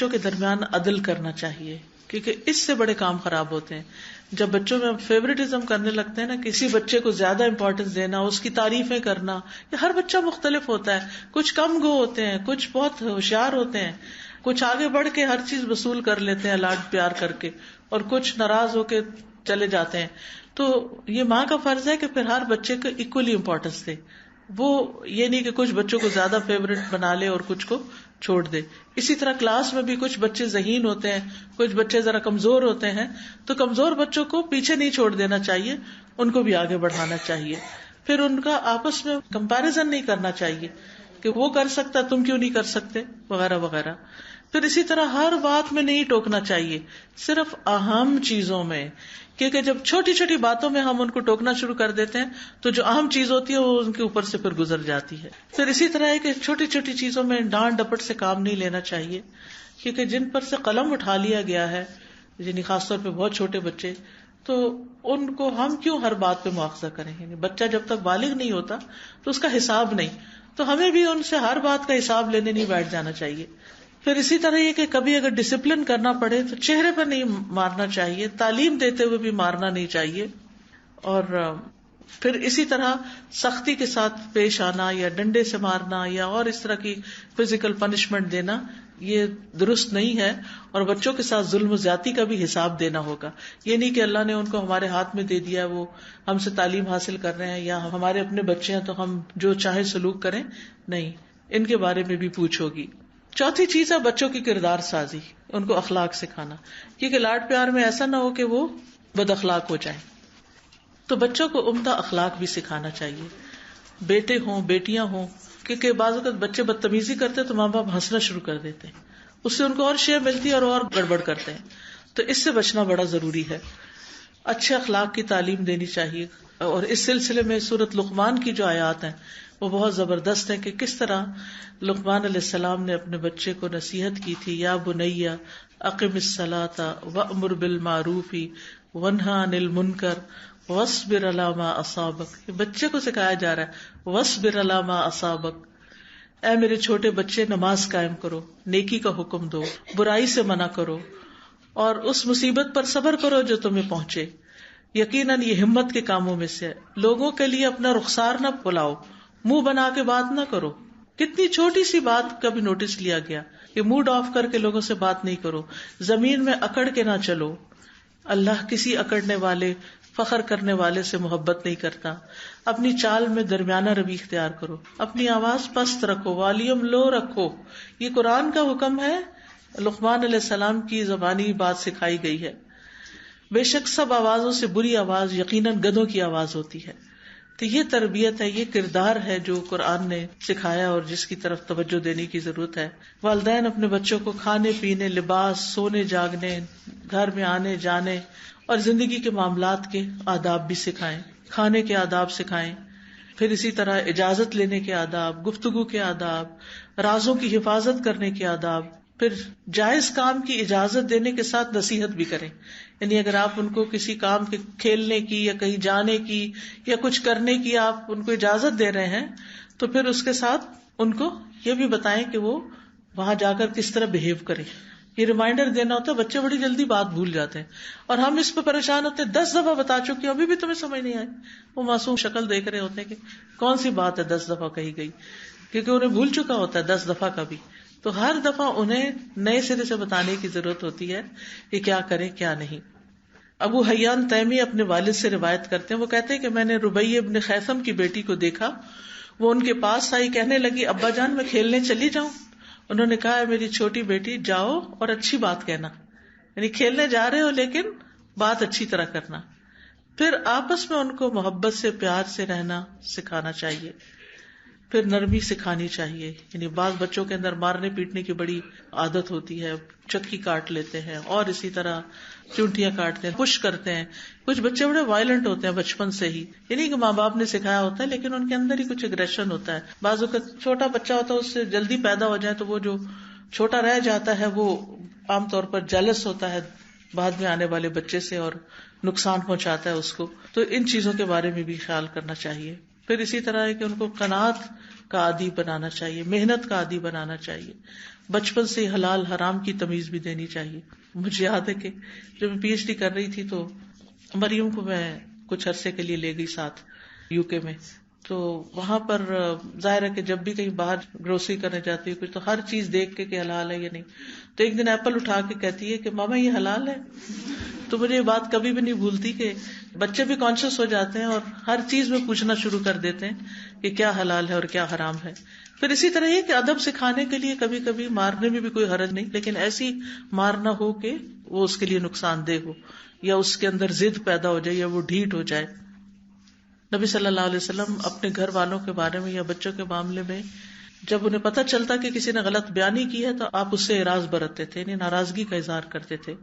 بچوں کے درمیان عدل کرنا چاہیے، کیونکہ اس سے بڑے کام خراب ہوتے ہیں. جب بچوں میں فیوریٹزم کرنے لگتے ہیں نا، کسی بچے کو زیادہ امپورٹنس دینا، اس کی تعریفیں کرنا، یہ ہر بچہ مختلف ہوتا ہے. کچھ کم گو ہوتے ہیں، کچھ بہت ہوشیار ہوتے ہیں، کچھ آگے بڑھ کے ہر چیز وصول کر لیتے ہیں لاڈ پیار کر کے، اور کچھ ناراض ہو کے چلے جاتے ہیں. تو یہ ماں کا فرض ہے کہ پھر ہر بچے کو ایکولی امپورٹنس دے. وہ یہ نہیں کہ کچھ بچوں کو زیادہ فیوریٹ بنا لے اور کچھ کو چھوڑ دے. اسی طرح کلاس میں بھی کچھ بچے ذہین ہوتے ہیں، کچھ بچے ذرا کمزور ہوتے ہیں، تو کمزور بچوں کو پیچھے نہیں چھوڑ دینا چاہیے، ان کو بھی آگے بڑھانا چاہیے. پھر ان کا آپس میں کمپیریزن نہیں کرنا چاہیے کہ وہ کر سکتا تم کیوں نہیں کر سکتے وغیرہ وغیرہ. پھر اسی طرح ہر بات میں نہیں ٹوکنا چاہیے، صرف اہم چیزوں میں، کیونکہ جب چھوٹی چھوٹی باتوں میں ہم ان کو ٹوکنا شروع کر دیتے ہیں تو جو اہم چیز ہوتی ہے وہ ان کے اوپر سے پھر گزر جاتی ہے. پھر اسی طرح ہے کہ چھوٹی چھوٹی چیزوں میں ڈانٹ ڈپٹ سے کام نہیں لینا چاہیے، کیونکہ جن پر سے قلم اٹھا لیا گیا ہے، یعنی خاص طور پہ بہت چھوٹے بچے، تو ان کو ہم کیوں ہر بات پہ مواخذہ کریں. یعنی بچہ جب تک بالغ نہیں ہوتا تو اس کا حساب نہیں، تو ہمیں بھی ان سے ہر بات کا حساب لینے نہیں بیٹھ جانا چاہیے. پھر اسی طرح یہ کہ کبھی اگر ڈسپلن کرنا پڑے تو چہرے پر نہیں مارنا چاہیے، تعلیم دیتے ہوئے بھی مارنا نہیں چاہیے. اور پھر اسی طرح سختی کے ساتھ پیش آنا یا ڈنڈے سے مارنا یا اور اس طرح کی فزیکل پنشمنٹ دینا یہ درست نہیں ہے. اور بچوں کے ساتھ ظلم و زیادتی کا بھی حساب دینا ہوگا. یہ نہیں کہ اللہ نے ان کو ہمارے ہاتھ میں دے دیا، وہ ہم سے تعلیم حاصل کر رہے ہیں یا ہمارے اپنے بچے ہیں تو ہم جو چاہے سلوک کریں. نہیں، ان کے بارے میں بھی پوچھ ہوگی. چوتھی چیز ہے بچوں کی کردار سازی، ان کو اخلاق سکھانا، کیونکہ لاڈ پیار میں ایسا نہ ہو کہ وہ بد اخلاق ہو جائیں. تو بچوں کو عمدہ اخلاق بھی سکھانا چاہیے، بیٹے ہوں بیٹیاں ہوں، کیونکہ بعض اوقات بچے بدتمیزی کرتے تو ماں باپ ہنسنا شروع کر دیتے ہیں، اس سے ان کو اور شے ملتی ہے اور گڑبڑ کرتے ہیں. تو اس سے بچنا بڑا ضروری ہے. اچھے اخلاق کی تعلیم دینی چاہیے. اور اس سلسلے میں سورۃ لقمان کی جو آیات ہیں وہ بہت زبردست ہیں کہ کس طرح لقمان علیہ السلام نے اپنے بچے کو نصیحت کی تھی، یا بنی اقم الصلاۃ وامر بالمعروف وانہی عن المنکر واصبر علی ما اصابک. یہ بچے کو سکھایا جا رہا ہے، واصبر علی ما اصابک، اے میرے چھوٹے بچے نماز قائم کرو، نیکی کا حکم دو، برائی سے منع کرو، اور اس مصیبت پر صبر کرو جو تمہیں پہنچے. یقیناً یہ ہمت کے کاموں میں سے ہے. لوگوں کے لیے اپنا رخسار نہ پھلاؤ، منہ بنا کے بات نہ کرو. کتنی چھوٹی سی بات کا بھی نوٹس لیا گیا کہ موڈ آف کر کے لوگوں سے بات نہیں کرو، زمین میں اکڑ کے نہ چلو. اللہ کسی اکڑنے والے فخر کرنے والے سے محبت نہیں کرتا. اپنی چال میں درمیانہ روی اختیار کرو، اپنی آواز پست رکھو، والیوم لو رکھو. یہ قرآن کا حکم ہے، لقمان علیہ السلام کی زبانی بات سکھائی گئی ہے. بے شک سب آوازوں سے بری آواز یقیناً گدھوں کی آواز ہوتی ہے. تو یہ تربیت ہے، یہ کردار ہے جو قرآن نے سکھایا اور جس کی طرف توجہ دینے کی ضرورت ہے. والدین اپنے بچوں کو کھانے پینے، لباس، سونے جاگنے، گھر میں آنے جانے اور زندگی کے معاملات کے آداب بھی سکھائیں، کھانے کے آداب سکھائیں. پھر اسی طرح اجازت لینے کے آداب، گفتگو کے آداب، رازوں کی حفاظت کرنے کے آداب. پھر جائز کام کی اجازت دینے کے ساتھ نصیحت بھی کریں. یعنی اگر آپ ان کو کسی کام کے کھیلنے کی یا کہیں جانے کی یا کچھ کرنے کی آپ ان کو اجازت دے رہے ہیں تو پھر اس کے ساتھ ان کو یہ بھی بتائیں کہ وہ وہاں جا کر کس طرح بہیو کریں. یہ ریمائنڈر دینا ہوتا ہے. بچے بڑی جلدی بات بھول جاتے ہیں اور ہم اس پہ پریشان ہوتے ہیں، 10 دفعہ بتا چکی ہوں ابھی بھی تمہیں سمجھ نہیں آئی. وہ معصوم شکل دیکھ رہے ہوتے ہیں کہ کون سی بات ہے 10 دفعہ کہی گئی، کیونکہ انہیں بھول چکا ہوتا ہے 10 دفعہ کا بھی. تو ہر دفعہ انہیں نئے سرے سے بتانے کی ضرورت ہوتی ہے کہ کیا کریں کیا نہیں. ابو حیان تیمی اپنے والد سے روایت کرتے ہیں، وہ کہتے ہیں کہ میں نے ربیع ابن خیثم کی بیٹی کو دیکھا، وہ ان کے پاس آئی، کہنے لگی ابا جان میں کھیلنے چلی جاؤں. انہوں نے کہا میری چھوٹی بیٹی جاؤ اور اچھی بات کہنا، یعنی کھیلنے جا رہے ہو لیکن بات اچھی طرح کرنا. پھر آپس میں ان کو محبت سے پیار سے رہنا سکھانا چاہیے. پھر نرمی سکھانی چاہیے. یعنی بعض بچوں کے اندر مارنے پیٹنے کی بڑی عادت ہوتی ہے، چکی کاٹ لیتے ہیں اور اسی طرح چونٹیاں کاٹتے ہیں، پش کرتے ہیں. کچھ بچے بڑے وائلنٹ ہوتے ہیں بچپن سے ہی، یعنی کہ ماں باپ نے سکھایا ہوتا ہے لیکن ان کے اندر ہی کچھ اگریشن ہوتا ہے. بعض اوقات چھوٹا بچہ ہوتا ہے اس سے جلدی پیدا ہو جائے تو وہ جو چھوٹا رہ جاتا ہے وہ عام طور پر جیلس ہوتا ہے بعد میں آنے والے بچے سے اور نقصان پہنچاتا ہے اس کو. تو ان چیزوں کے بارے میں بھی خیال کرنا چاہیے. پھر اسی طرح ہے کہ ان کو قناعت کا عادی بنانا چاہیے، محنت کا عادی بنانا چاہیے، بچپن سے حلال حرام کی تمیز بھی دینی چاہیے. مجھے یاد ہے کہ جب میں پی ایچ ڈی کر رہی تھی تو مریم کو میں کچھ عرصے کے لیے لے گئی ساتھ یو کے میں. تو وہاں پر ظاہر ہے کہ جب بھی کہیں باہر گروسری کرنے جاتی ہے کچھ تو ہر چیز دیکھ کے کہ حلال ہے یا نہیں. تو ایک دن ایپل اٹھا کے کہتی ہے کہ ماما یہ حلال ہے. تو مجھے یہ بات کبھی بھی نہیں بھولتی کہ بچے بھی کانشیس ہو جاتے ہیں اور ہر چیز میں پوچھنا شروع کر دیتے ہیں کہ کیا حلال ہے اور کیا حرام ہے. پھر اسی طرح یہ کہ ادب سکھانے کے لیے کبھی کبھی مارنے میں بھی کوئی حرج نہیں، لیکن ایسی مارنا ہو کہ وہ اس کے لیے نقصان دہ ہو یا اس کے اندر ضد پیدا ہو جائے یا وہ ڈھیٹ ہو جائے. نبی صلی اللہ علیہ وسلم اپنے گھر والوں کے بارے میں یا بچوں کے معاملے میں جب انہیں پتہ چلتا کہ کسی نے غلط بیانی کی ہے تو آپ اس سے اعراض برتتے تھے، یعنی ناراضگی کا اظہار کرتے تھے.